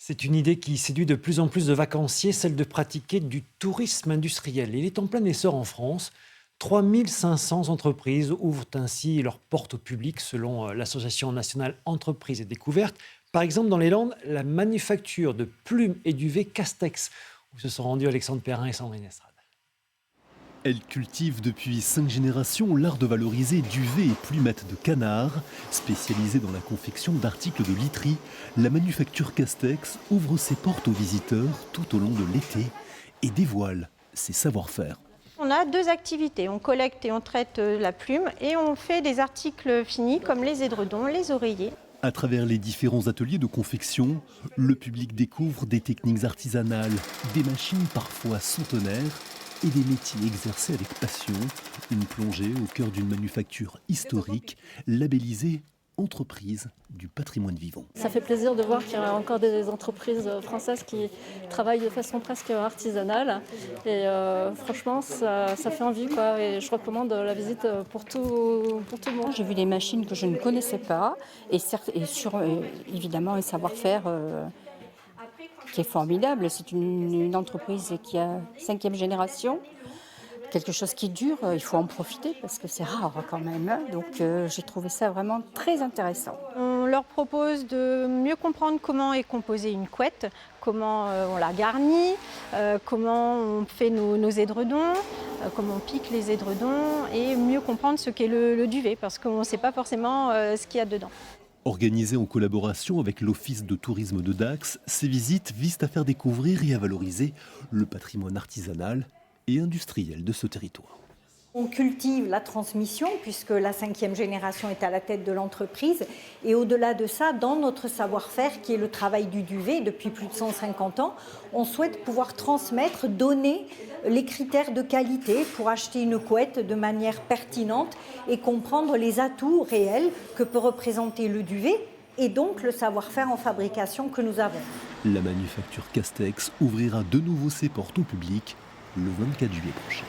C'est une idée qui séduit de plus en plus de vacanciers, celle de pratiquer du tourisme industriel. Il est en plein essor en France. 3500 entreprises ouvrent ainsi leurs portes au public selon l'Association nationale Entreprises et Découvertes. Par exemple, dans les Landes, la manufacture de plumes et duvet Castex, où se sont rendus Alexandre Perrin et Sandrine Estrade. Elle cultive depuis 5 générations l'art de valoriser duvets et plumettes de canard. Spécialisée dans la confection d'articles de literie, la manufacture Castex ouvre ses portes aux visiteurs tout au long de l'été et dévoile ses savoir-faire. On a deux activités, on collecte et on traite la plume et on fait des articles finis comme les édredons, les oreillers. À travers les différents ateliers de confection, le public découvre des techniques artisanales, des machines parfois centenaires et des métiers exercés avec passion. Une plongée au cœur d'une manufacture historique, labellisée Entreprise du patrimoine vivant. Ça fait plaisir de voir qu'il y a encore des entreprises françaises qui travaillent de façon presque artisanale. Et franchement, ça fait envie, quoi. Et je recommande la visite pour tout le monde. J'ai vu des machines que je ne connaissais pas évidemment un savoir-faire qui est formidable. C'est une entreprise qui a 5e génération. Quelque chose qui dure, il faut en profiter parce que c'est rare quand même. Donc j'ai trouvé ça vraiment très intéressant. On leur propose de mieux comprendre comment est composée une couette, comment on la garnit, comment on fait nos édredons, comment on pique les édredons et mieux comprendre ce qu'est le duvet parce qu'on ne sait pas forcément ce qu'il y a dedans. Organisées en collaboration avec l'Office de tourisme de Dax, ces visites visent à faire découvrir et à valoriser le patrimoine artisanal et industriel de ce territoire. On cultive la transmission puisque la 5e génération est à la tête de l'entreprise et au-delà de ça, dans notre savoir-faire qui est le travail du duvet depuis plus de 150 ans, on souhaite pouvoir transmettre, donner les critères de qualité pour acheter une couette de manière pertinente et comprendre les atouts réels que peut représenter le duvet et donc le savoir-faire en fabrication que nous avons. La manufacture Castex ouvrira de nouveau ses portes au public le 24 juillet prochain.